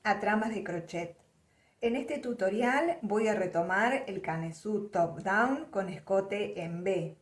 a Tramas de Crochet. En este tutorial voy a retomar el canesú top down con escote en B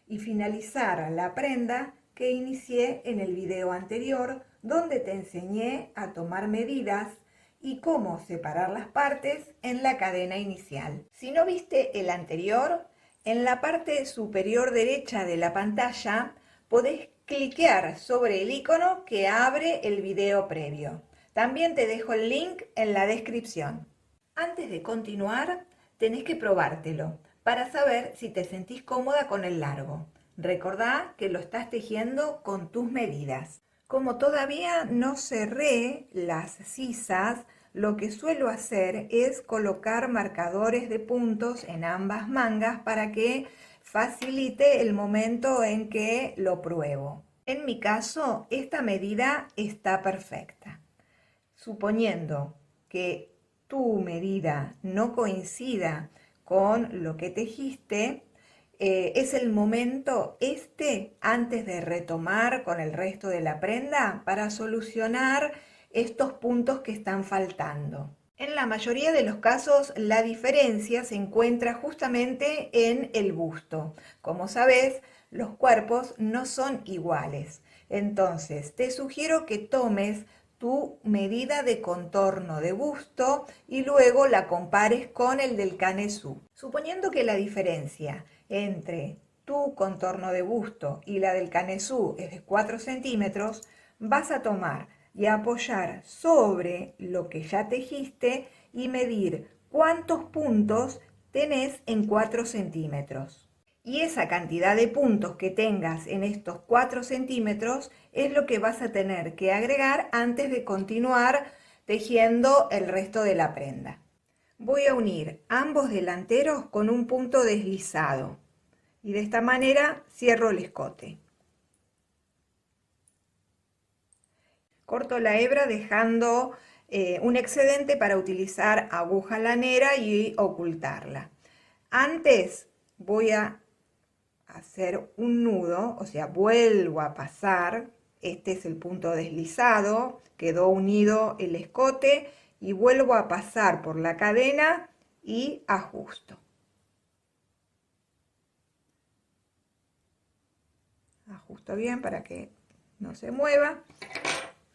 y finalizar la prenda que inicié en el video anterior, donde te enseñé a tomar medidas y cómo separar las partes en la cadena inicial. Si no viste el anterior, en la parte superior derecha de la pantalla podés cliquear sobre el icono que abre el video previo. También te dejo el link en la descripción. Antes de continuar, tenés que probártelo para saber si te sentís cómoda con el largo. Recordá que lo estás tejiendo con tus medidas. Como todavía no cerré las sisas, lo que suelo hacer es colocar marcadores de puntos en ambas mangas para que facilite el momento en que lo pruebo. En mi caso, esta medida está perfecta. Suponiendo que tu medida no coincida con lo que tejiste, es el momento antes de retomar con el resto de la prenda para solucionar estos puntos que están faltando. En la mayoría de los casos la diferencia se encuentra justamente en el busto. Como sabes, los cuerpos no son iguales. Entonces te sugiero que tomes tu medida de contorno de busto y luego la compares con el del canesú. Suponiendo que la diferencia entre tu contorno de busto y la del canesú es de 4 centímetros, vas a tomar y apoyar sobre lo que ya tejiste y medir cuántos puntos tenés en 4 centímetros. Y esa cantidad de puntos que tengas en estos 4 centímetros es lo que vas a tener que agregar antes de continuar tejiendo el resto de la prenda. Voy a unir ambos delanteros con un punto deslizado y de esta manera cierro el escote. Corto la hebra dejando un excedente para utilizar aguja lanera y ocultarla. Antes voy a hacer un nudo, o sea, vuelvo a pasar, este es el punto deslizado, quedó unido el escote y vuelvo a pasar por la cadena y ajusto. Ajusto bien para que no se mueva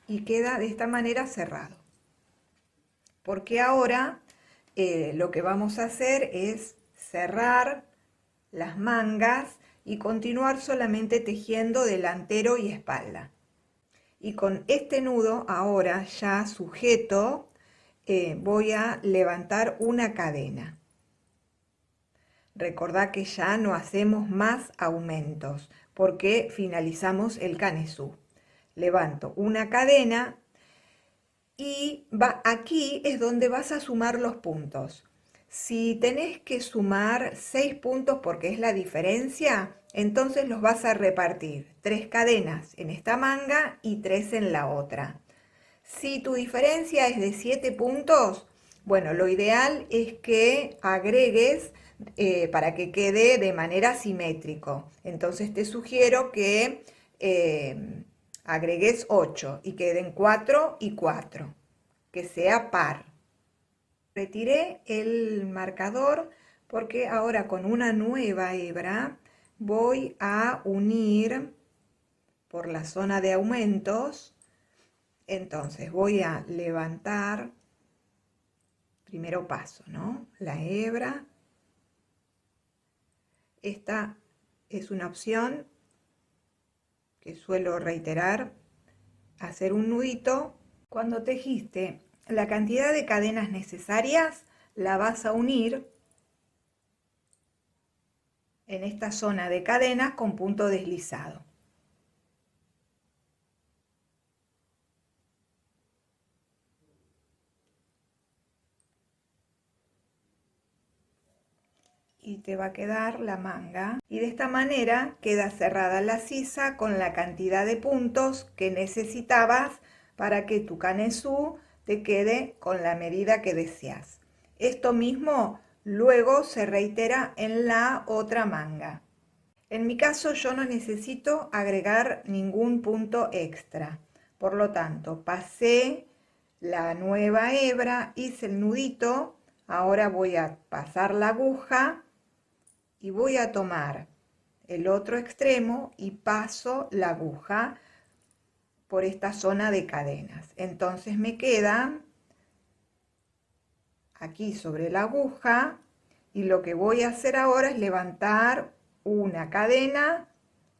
y queda de esta manera cerrado. Porque ahora lo que vamos a hacer es cerrar las mangas y continuar solamente tejiendo delantero y espalda. Y con este nudo ahora ya sujeto voy a levantar una cadena. Recordá que ya no hacemos más aumentos porque finalizamos el canesú. Levanto una cadena y aquí es donde vas a sumar los puntos. Si tenés que sumar 6 puntos porque es la diferencia, entonces los vas a repartir 3 cadenas en esta manga y 3 en la otra. Si tu diferencia es de 7 puntos, bueno, lo ideal es que agregues para que quede de manera simétrico. Entonces te sugiero que agregues 8 y queden 4 y 4, que sea par. Retiré el marcador porque ahora con una nueva hebra voy a unir por la zona de aumentos. Entonces voy a levantar, primero paso, ¿no? La hebra. Esta es una opción que suelo reiterar, hacer un nudito. Cuando tejiste la cantidad de cadenas necesarias, la vas a unir en esta zona de cadenas con punto deslizado. Y te va a quedar la manga. Y de esta manera queda cerrada la sisa con la cantidad de puntos que necesitabas para que tu canesú te quede con la medida que deseas. Esto mismo luego se reitera en la otra manga. En mi caso yo no necesito agregar ningún punto extra. Por lo tanto, pasé la nueva hebra, hice el nudito, ahora voy a pasar la aguja y voy a tomar el otro extremo y paso la aguja por esta zona de cadenas. Entonces me queda aquí sobre la aguja y lo que voy a hacer ahora es levantar una cadena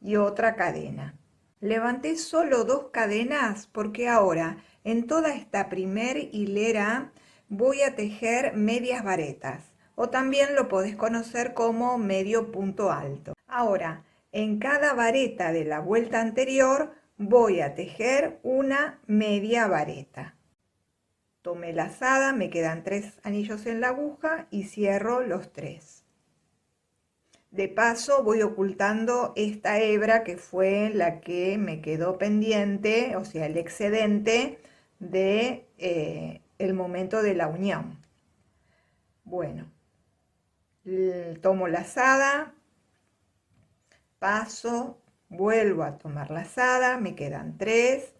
y otra cadena. Levanté solo 2 cadenas porque ahora en toda esta primer hilera voy a tejer medias varetas, o también lo podés conocer como medio punto alto. Ahora, en cada vareta de la vuelta anterior voy a tejer una media vareta. Tomé lazada, me quedan 3 anillos en la aguja y cierro los 3. De paso voy ocultando esta hebra que fue la que me quedó pendiente, o sea, el excedente de el momento de la unión. Bueno, tomo lazada, paso, vuelvo a tomar lazada, me quedan 3,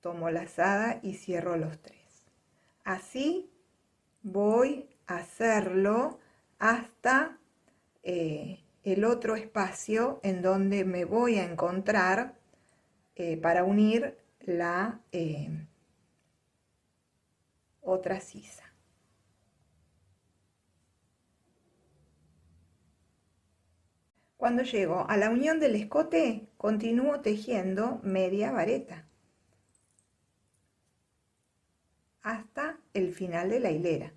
tomo lazada y cierro los 3. Así voy a hacerlo hasta el otro espacio en donde me voy a encontrar para unir la otra sisa. Cuando llego a la unión del escote, continúo tejiendo media vareta hasta el final de la hilera.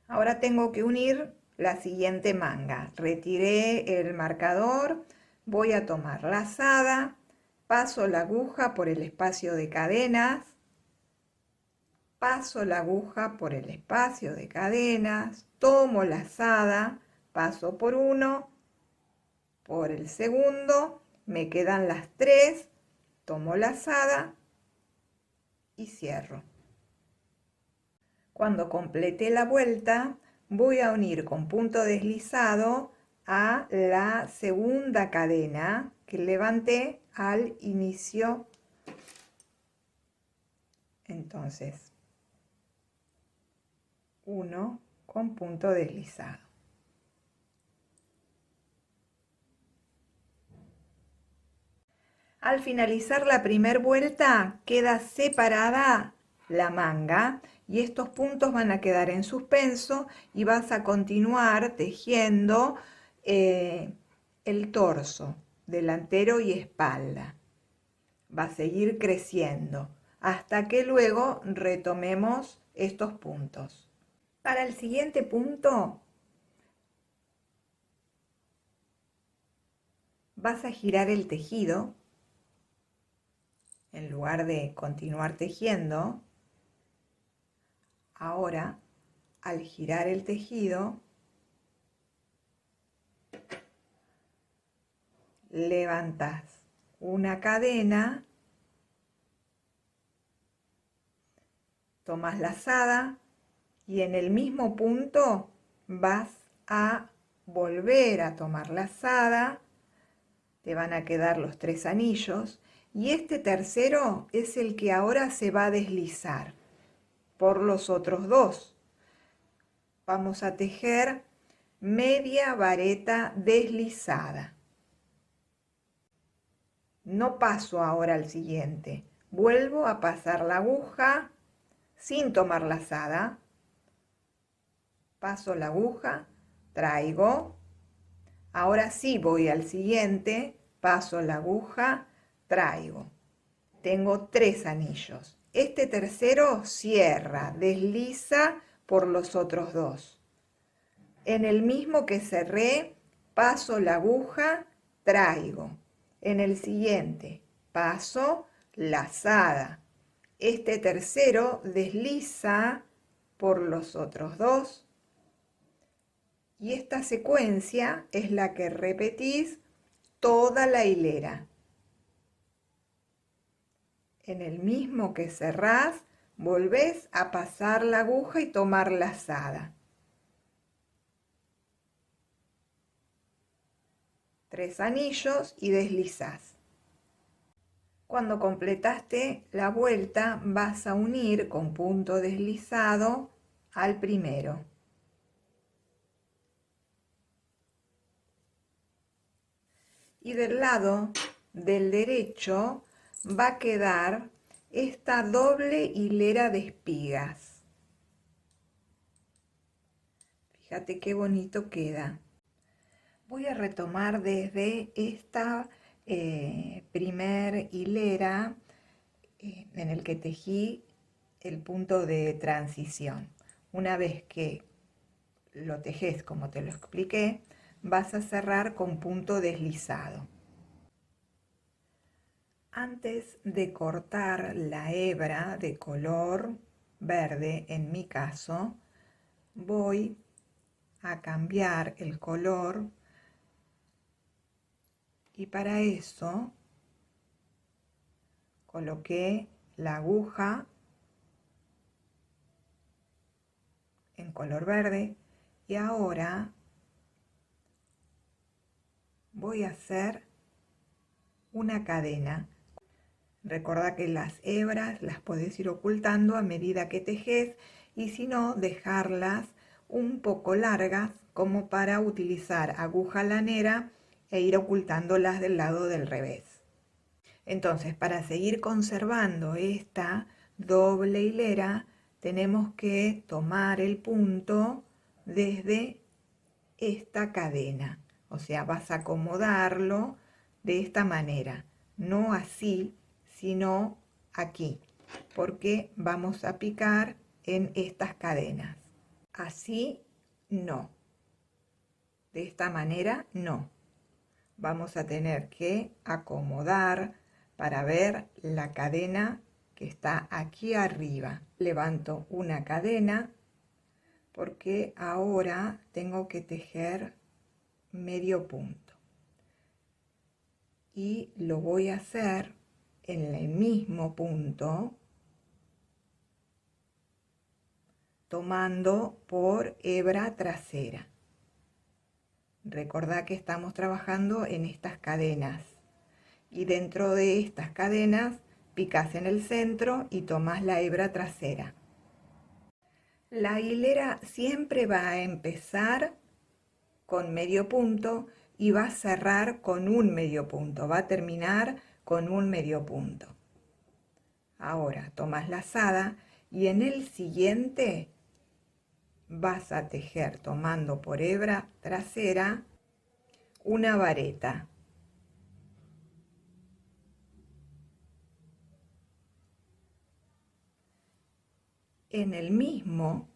Ahora tengo que unir la siguiente manga. Retiré el marcador, voy a tomar lazada, paso la aguja por el espacio de cadenas, paso la aguja por el espacio de cadenas, tomo lazada, paso por uno, por el segundo, me quedan las 3, tomo lazada y cierro. Cuando complete la vuelta, voy a unir con punto deslizado a la segunda cadena que levanté al inicio. Entonces, 1 con punto deslizado. Al finalizar la primera vuelta, queda separada la manga y estos puntos van a quedar en suspenso y vas a continuar tejiendo el torso delantero y espalda. Va a seguir creciendo hasta que luego retomemos estos puntos. Para el siguiente punto vas a girar el tejido. En lugar de continuar tejiendo, ahora al girar el tejido, levantas una cadena, tomas lazada y en el mismo punto vas a volver a tomar lazada, te van a quedar los 3 anillos. Y este tercero es el que ahora se va a deslizar por los otros 2. Vamos a tejer media vareta deslizada. No paso ahora al siguiente. Vuelvo a pasar la aguja sin tomar lazada. Paso la aguja, traigo. Ahora sí voy al siguiente, paso la aguja, traigo. Tengo 3 anillos. Este tercero cierra, desliza por los otros 2. En el mismo que cerré, paso la aguja, traigo. En el siguiente, paso lazada. Este tercero desliza por los otros 2. Y esta secuencia es la que repetís toda la hilera. En el mismo que cerrás, volvés a pasar la aguja y tomar lazada. 3 anillos y deslizás. Cuando completaste la vuelta vas a unir con punto deslizado al primero. Y del lado del derecho va a quedar esta doble hilera de espigas. Fíjate qué bonito queda. Voy a retomar desde esta primer hilera en el que tejí el punto de transición. Una vez que lo tejes como te lo expliqué, vas a cerrar con punto deslizado. Antes de cortar la hebra de color verde, en mi caso, voy a cambiar el color y para eso coloqué la aguja en color verde y ahora voy a hacer una cadena. Recordá que las hebras las podés ir ocultando a medida que tejes y si no, dejarlas un poco largas como para utilizar aguja lanera e ir ocultándolas del lado del revés. Entonces, para seguir conservando esta doble hilera, tenemos que tomar el punto desde esta cadena. O sea, vas a acomodarlo de esta manera, no así, sino aquí, porque vamos a picar en estas cadenas. Así no, de esta manera no. Vamos a tener que acomodar para ver la cadena que está aquí arriba. Levanto una cadena porque ahora tengo que tejer medio punto y lo voy a hacer en el mismo punto tomando por hebra trasera. Recordá que estamos trabajando en estas cadenas y dentro de estas cadenas picas en el centro y tomas la hebra trasera. La hilera siempre va a empezar con medio punto y va a cerrar con un medio punto, va a terminar con un medio punto. Ahora tomas lazada y en el siguiente vas a tejer tomando por hebra trasera una vareta. En el mismo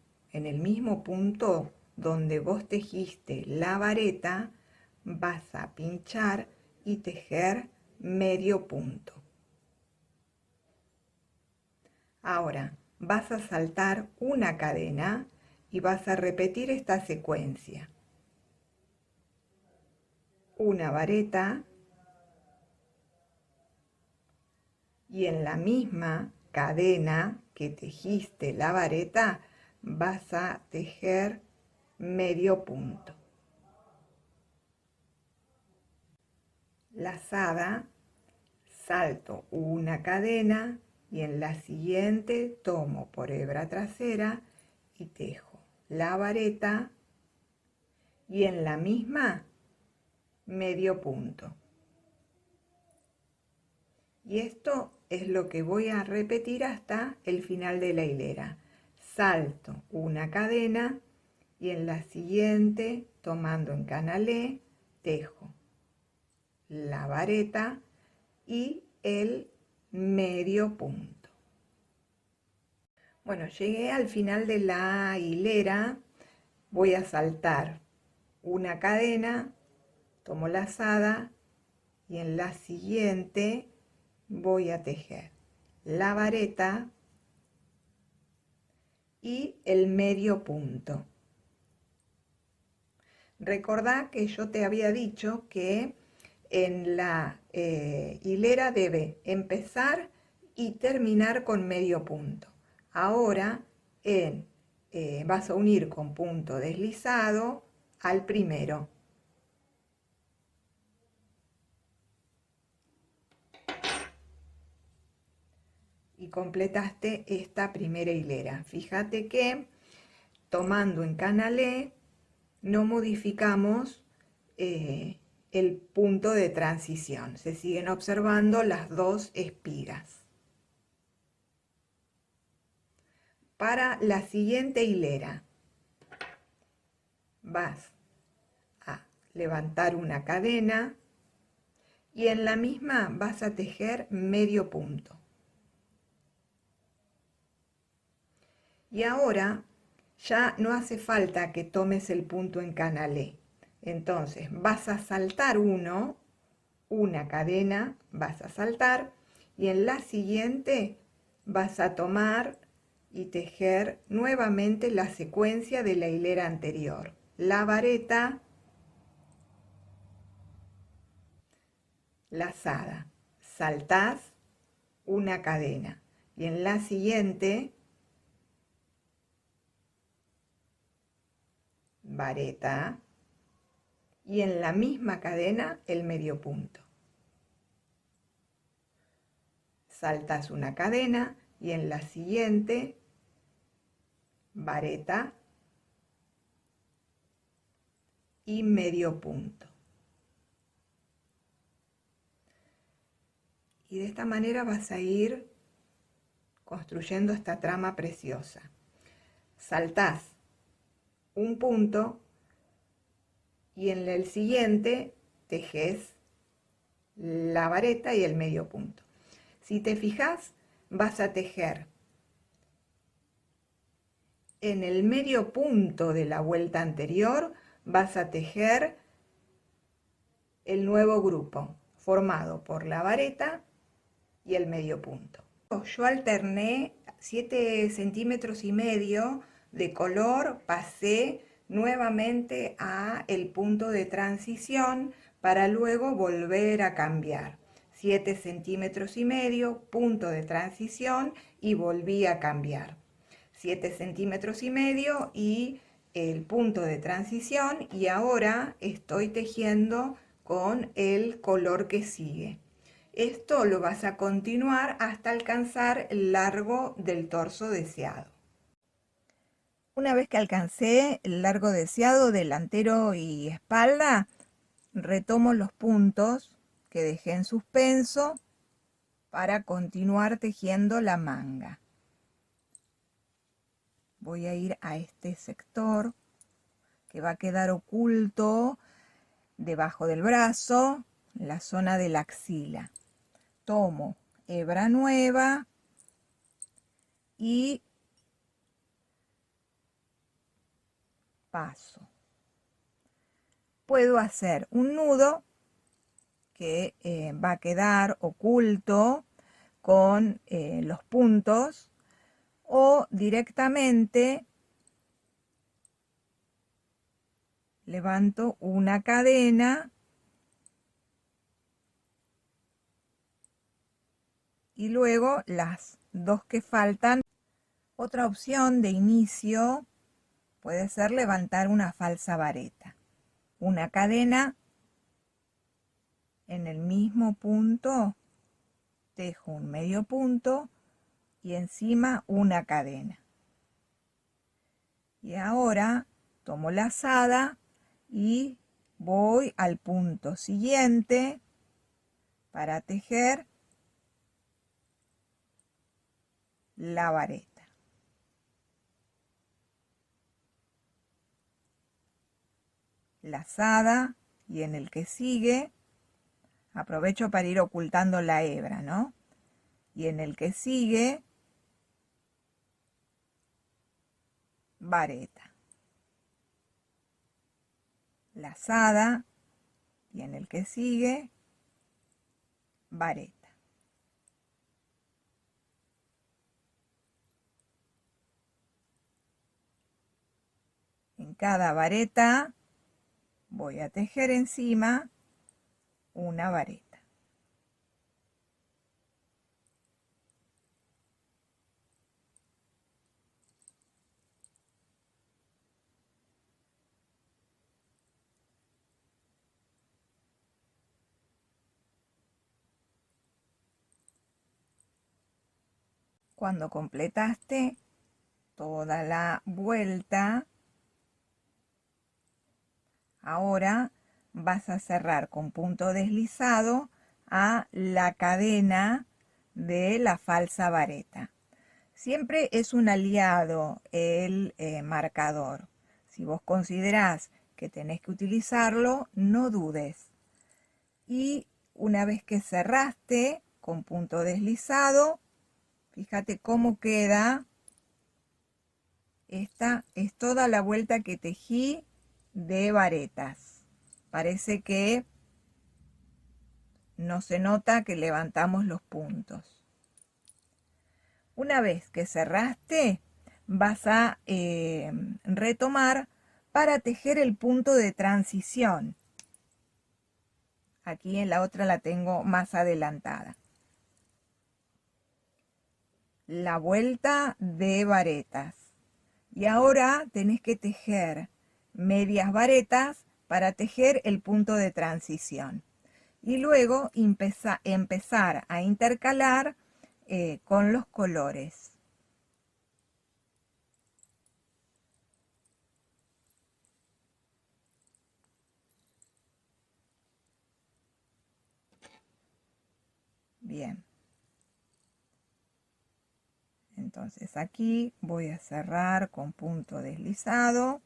punto donde vos tejiste la vareta, vas a pinchar y tejer medio punto. Ahora vas a saltar una cadena y vas a repetir esta secuencia. Una vareta y en la misma cadena que tejiste la vareta vas a tejer medio punto. Lazada, salto una cadena y en la siguiente tomo por hebra trasera y tejo la vareta y en la misma medio punto. Y esto es lo que voy a repetir hasta el final de la hilera. Salto una cadena y en la siguiente, tomando en canalé, tejo la vareta y el medio punto. Bueno, llegué al final de la hilera, voy a saltar una cadena, tomo lazada y en la siguiente voy a tejer la vareta y el medio punto. Recordá que yo te había dicho que en la hilera debe empezar y terminar con medio punto. Ahora vas a unir con punto deslizado al primero. Y completaste esta primera hilera. Fíjate que tomando en canalé no modificamos el punto de transición. Se siguen observando las dos espigas. Para la siguiente hilera vas a levantar una cadena y en la misma vas a tejer medio punto. Y ahora ya no hace falta que tomes el punto en canalé. Entonces vas a saltar una cadena, vas a saltar y en la siguiente vas a tomar y tejer nuevamente la secuencia de la hilera anterior. La vareta, lazada, saltás una cadena y en la siguiente vareta y en la misma cadena el medio punto. Saltas una cadena y en la siguiente vareta y medio punto. Y de esta manera vas a ir construyendo esta trama preciosa. Saltás un punto y en el siguiente tejes la vareta y el medio punto. Si te fijas, vas a tejer en el medio punto de la vuelta anterior, vas a tejer el nuevo grupo formado por la vareta y el medio punto. Yo alterné 7,5 centímetros de color, pasé nuevamente a el punto de transición para luego volver a cambiar. 7,5 centímetros, punto de transición y volví a cambiar. 7,5 centímetros y el punto de transición y ahora estoy tejiendo con el color que sigue. Esto lo vas a continuar hasta alcanzar el largo del torso deseado. Una vez que alcancé el largo deseado delantero y espalda, retomo los puntos que dejé en suspenso para continuar tejiendo la manga. Voy a ir a este sector que va a quedar oculto debajo del brazo, en la zona de la axila. Tomo hebra nueva y paso. Puedo hacer un nudo que va a quedar oculto con los puntos o directamente levanto una cadena y luego las dos que faltan. Otra opción de inicio puede ser levantar una falsa vareta. Una cadena en el mismo punto, tejo un medio punto y encima una cadena. Y ahora tomo lazada y voy al punto siguiente para tejer la vareta. Lazada y en el que sigue aprovecho para ir ocultando la hebra, ¿no? Y en el que sigue vareta, lazada y en el que sigue vareta. En cada vareta voy a tejer encima una vareta. Cuando completaste toda la vuelta, ahora vas a cerrar con punto deslizado a la cadena de la falsa vareta. Siempre es un aliado el marcador. Si vos considerás que tenés que utilizarlo, no dudes. Y una vez que cerraste con punto deslizado, fíjate cómo queda. Esta es toda la vuelta que tejí de varetas. Parece que no se nota que levantamos los puntos. Una vez que cerraste, vas a retomar para tejer el punto de transición. Aquí en la otra la tengo más adelantada. La vuelta de varetas. Y ahora tenés que tejer medias varetas para tejer el punto de transición. Y luego empezar a intercalar con los colores. Bien. Entonces aquí voy a cerrar con punto deslizado.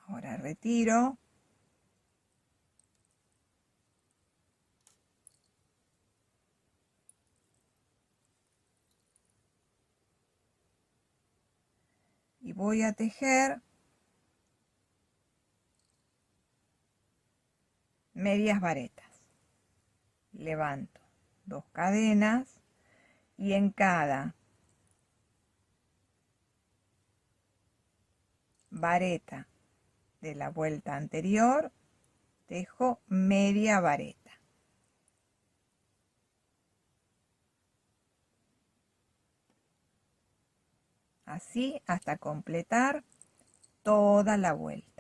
Ahora retiro. Y voy a tejer medias varetas. Levanto 2 cadenas y en cada vareta de la vuelta anterior tejo media vareta. Así hasta completar toda la vuelta.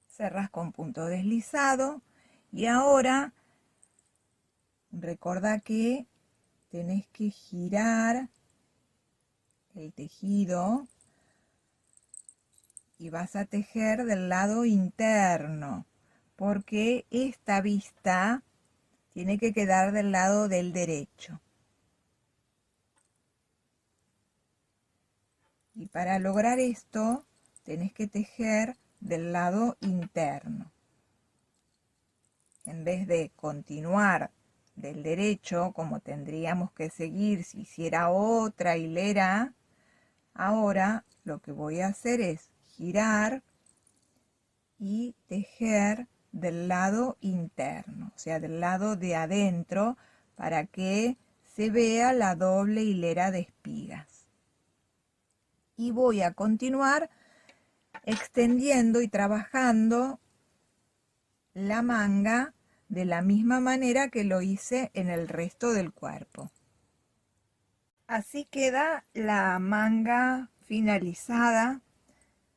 Cerrás con punto deslizado y ahora recordá que tenés que girar el tejido y vas a tejer del lado interno porque esta vista tiene que quedar del lado del derecho. Y para lograr esto tenés que tejer del lado interno. En vez de continuar del derecho, como tendríamos que seguir si hiciera otra hilera, ahora lo que voy a hacer es girar y tejer del lado interno, o sea, del lado de adentro, para que se vea la doble hilera de espigas. Y voy a continuar extendiendo y trabajando la manga de la misma manera que lo hice en el resto del cuerpo. Así queda la manga finalizada.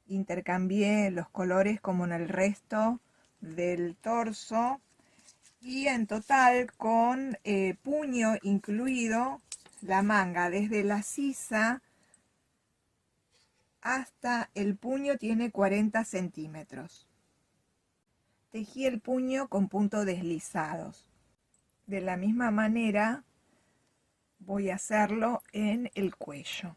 Intercambié los colores como en el resto del torso y en total con puño incluido, la manga desde la sisa hasta el puño tiene 40 centímetros. Tejí el puño con puntos deslizados. De la misma manera voy a hacerlo en el cuello.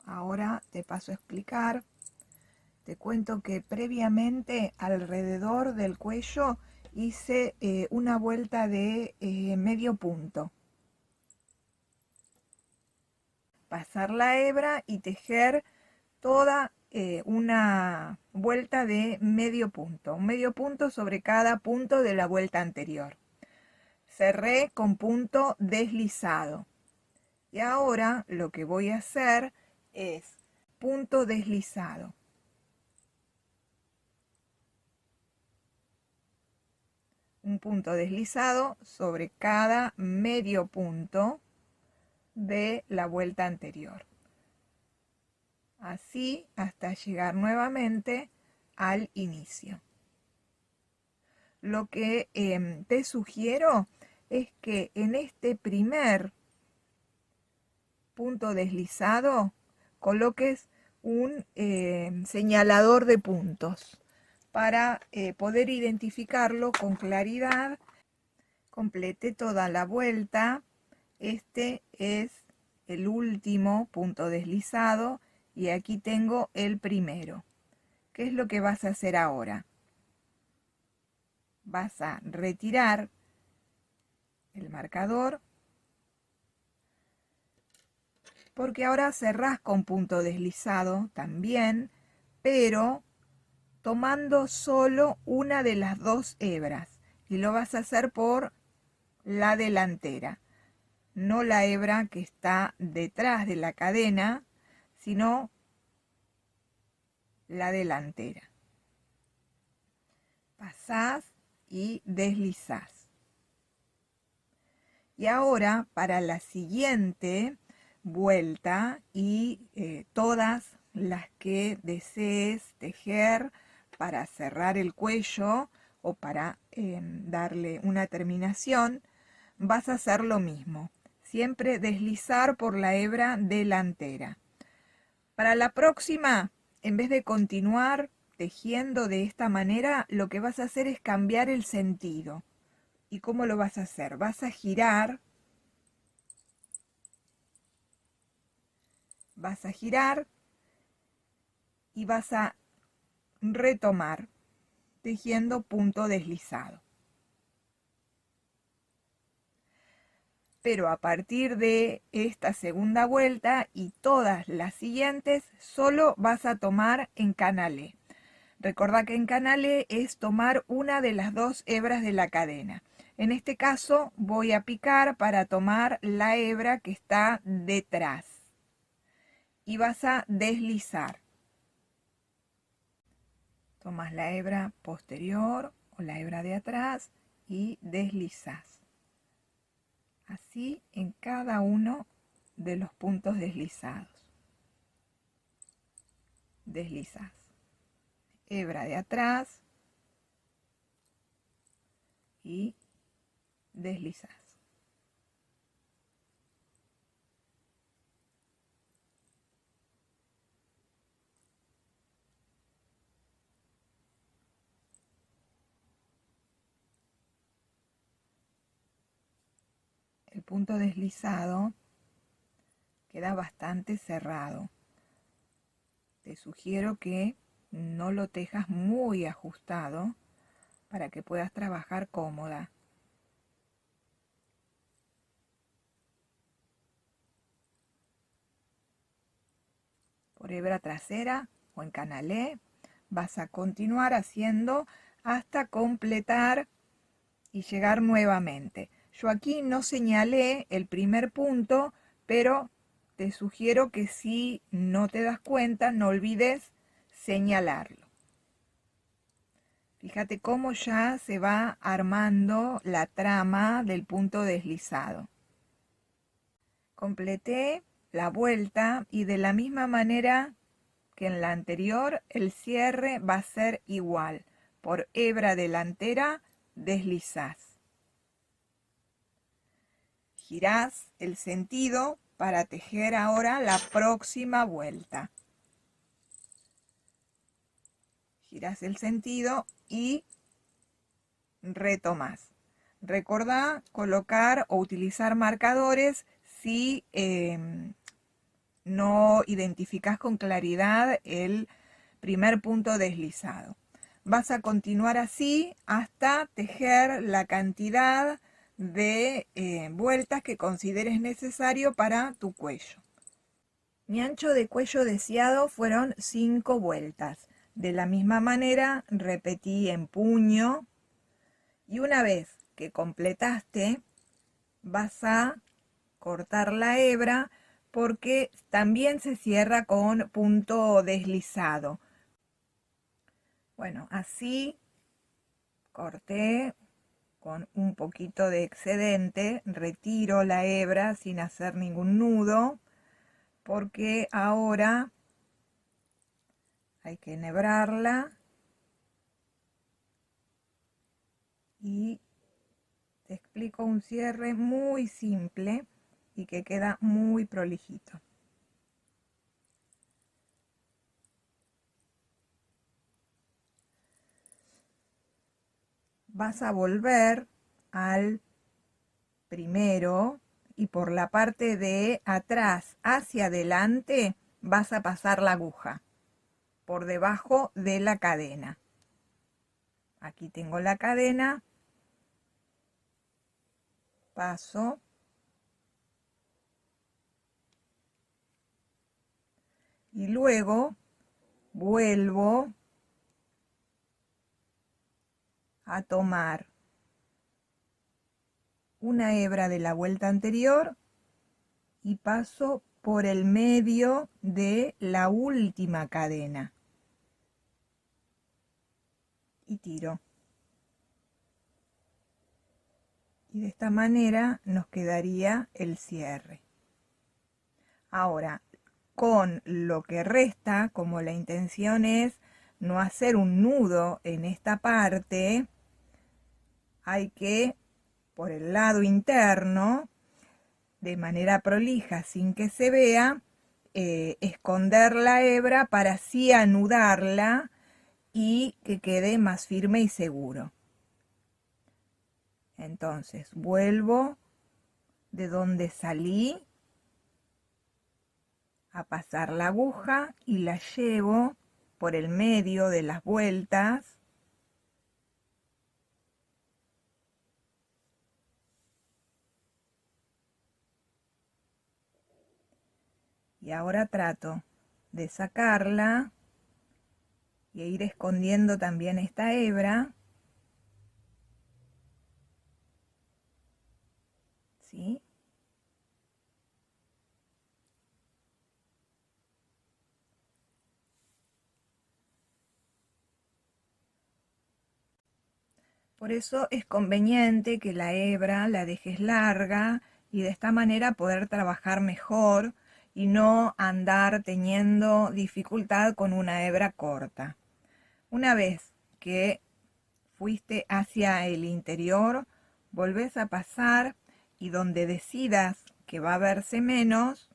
Ahora te paso a explicar. Te cuento que previamente alrededor del cuello hice una vuelta de medio punto. Pasar la hebra y tejer toda una vuelta de medio punto. Un medio punto sobre cada punto de la vuelta anterior. Cerré con punto deslizado. Y ahora lo que voy a hacer es punto deslizado. Un punto deslizado sobre cada medio punto de la vuelta anterior. Así hasta llegar nuevamente al inicio. Lo que te sugiero es que en este primer punto deslizado coloques un señalador de puntos para poder identificarlo con claridad. Complete toda la vuelta. Este es el último punto deslizado y aquí tengo el primero. ¿Qué es lo que vas a hacer ahora? Vas a retirar el marcador porque ahora cerrás con punto deslizado también, pero tomando solo una de las dos hebras y lo vas a hacer por la delantera, no la hebra que está detrás de la cadena, sino la delantera. Pasás y deslizás. Y ahora para la siguiente vuelta y todas las que desees tejer para cerrar el cuello o para darle una terminación, vas a hacer lo mismo. Siempre deslizar por la hebra delantera. Para la próxima, en vez de continuar tejiendo de esta manera, lo que vas a hacer es cambiar el sentido. ¿Y cómo lo vas a hacer? Vas a girar y vas a retomar tejiendo punto deslizado. Pero a partir de esta segunda vuelta y todas las siguientes, solo vas a tomar en canalé. Recordá que en canalé es tomar una de las dos hebras de la cadena. En este caso voy a picar para tomar la hebra que está detrás. Y vas a deslizar. Tomas la hebra posterior o la hebra de atrás y deslizas. Así en cada uno de los puntos deslizados. Deslizas. Hebra de atrás y deslizas. El punto deslizado queda bastante cerrado. Te sugiero que no lo tejas muy ajustado para que puedas trabajar cómoda. Por hebra trasera o en canalé vas a continuar haciendo hasta completar y llegar nuevamente. Yo aquí no señalé el primer punto, pero te sugiero que si no te das cuenta, no olvides señalarlo. Fíjate cómo ya se va armando la trama del punto deslizado. Completé la vuelta y de la misma manera que en la anterior, el cierre va a ser igual. Por hebra delantera, deslizás. Girás el sentido para tejer ahora la próxima vuelta. Girás el sentido y retomás. Recordá colocar o utilizar marcadores si no identificás con claridad el primer punto deslizado. Vas a continuar así hasta tejer la cantidad de vueltas que consideres necesario para tu cuello. Mi ancho de cuello deseado fueron 5 vueltas. De la misma manera repetí en puño y una vez que completaste vas a cortar la hebra porque también se cierra con punto deslizado. Bueno, así corté con un poquito de excedente, retiro la hebra sin hacer ningún nudo, porque ahora hay que enhebrarla y te explico un cierre muy simple y que queda muy prolijito. Vas a volver al primero y por la parte de atrás hacia adelante vas a pasar la aguja por debajo de la cadena. Aquí tengo la cadena, paso y luego vuelvo a tomar una hebra de la vuelta anterior y paso por el medio de la última cadena y tiro. Y de esta manera nos quedaría el cierre. Ahora, con lo que resta, como la intención es no hacer un nudo en esta parte, hay que, por el lado interno, de manera prolija, sin que se vea, esconder la hebra para así anudarla y que quede más firme y seguro. Entonces, vuelvo de donde salí a pasar la aguja y la llevo por el medio de las vueltas y ahora trato de sacarla y ir escondiendo también esta hebra, ¿sí? Por eso es conveniente que la hebra la dejes larga y de esta manera poder trabajar mejor y no andar teniendo dificultad con una hebra corta. Una vez que fuiste hacia el interior, volvés a pasar y donde decidas que va a verse menos,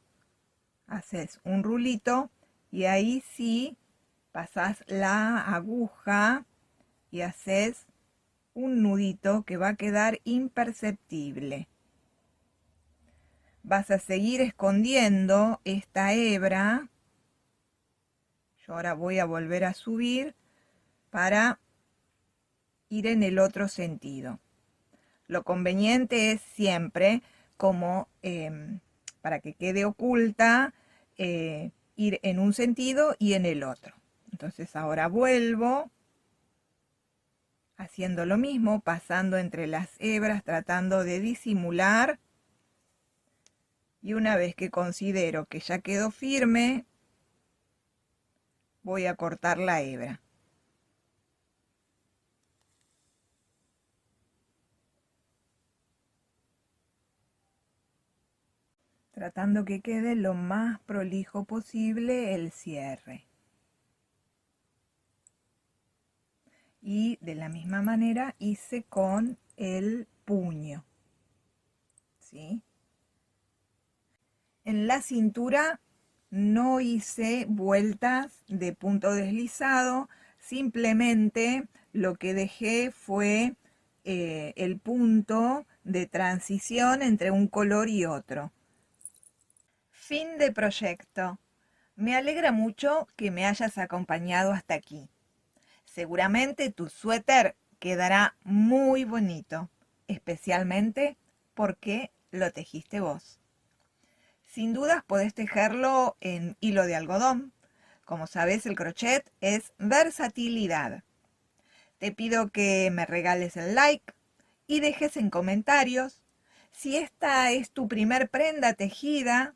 haces un rulito y ahí sí pasás la aguja y haces un nudito que va a quedar imperceptible. Vas a seguir escondiendo esta hebra. Yo ahora voy a volver a subir para ir en el otro sentido. Lo conveniente es siempre, como para que quede oculta, ir en un sentido y en el otro. Entonces ahora vuelvo haciendo lo mismo, pasando entre las hebras, tratando de disimular. Y una vez que considero que ya quedó firme, voy a cortar la hebra. Tratando que quede lo más prolijo posible el cierre. Y de la misma manera hice con el puño, ¿sí? En la cintura no hice vueltas de punto deslizado, simplemente lo que dejé fue el punto de transición entre un color y otro. Fin de proyecto. Me alegra mucho que me hayas acompañado hasta aquí. Seguramente tu suéter quedará muy bonito, especialmente porque lo tejiste vos. Sin dudas podés tejerlo en hilo de algodón. Como sabes, el crochet es versatilidad. Te pido que me regales el like y dejes en comentarios Si esta es tu primer prenda tejida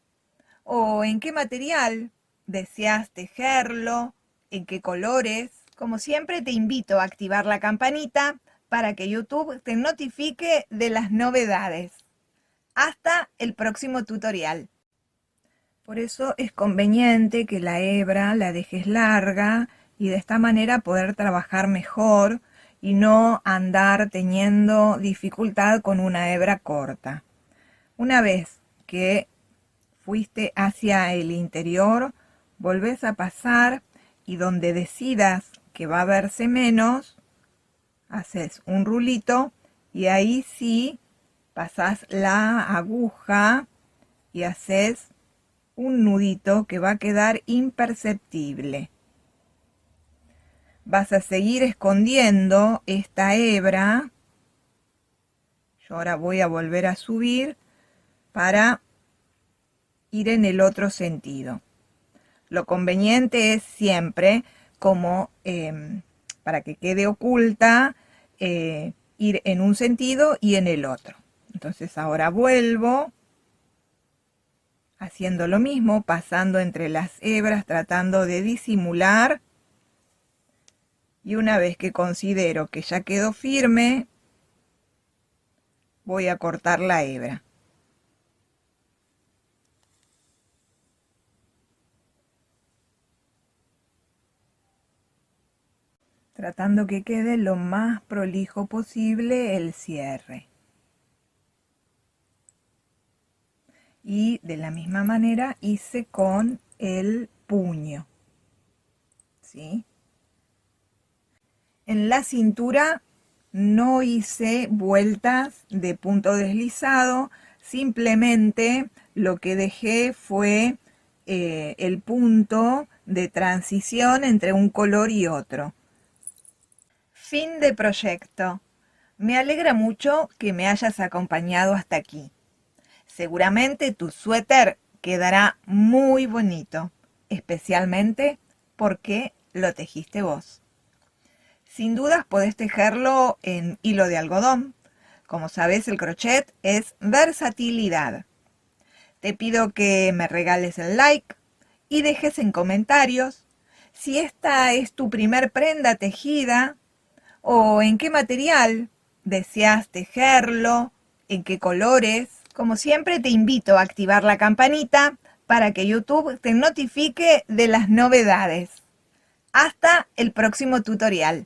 o en qué material deseas tejerlo, en qué colores. Como siempre, te invito a activar la campanita para que YouTube te notifique de las novedades. Hasta el próximo tutorial. Por eso es conveniente que la hebra la dejes larga y de esta manera poder trabajar mejor y no andar teniendo dificultad con una hebra corta. Una vez que fuiste hacia el interior, volvés a pasar y donde decidas que va a verse menos, haces un rulito y ahí sí pasás la aguja y haces un nudito que va a quedar imperceptible. Vas a seguir escondiendo esta hebra. Yo ahora voy a volver a subir para ir en el otro sentido. Lo conveniente es siempre, como para que quede oculta, ir en un sentido y en el otro. Entonces ahora vuelvo haciendo lo mismo, pasando entre las hebras, tratando de disimular. Y una vez que considero que ya quedó firme, voy a cortar la hebra. Tratando que quede lo más prolijo posible el cierre. Y de la misma manera hice con el puño, ¿sí? En la cintura no hice vueltas de punto deslizado, simplemente lo que dejé fue el punto de transición entre un color y otro. Fin de proyecto. Me alegra mucho que me hayas acompañado hasta aquí. Seguramente tu suéter quedará muy bonito, especialmente porque lo tejiste vos. Sin dudas podés tejerlo en hilo de algodón. Como sabes, el crochet es versatilidad. Te pido que me regales el like y dejes en comentarios si esta es tu primer prenda tejida o en qué material deseas tejerlo, en qué colores. Como siempre, te invito a activar la campanita para que YouTube te notifique de las novedades. Hasta el próximo tutorial.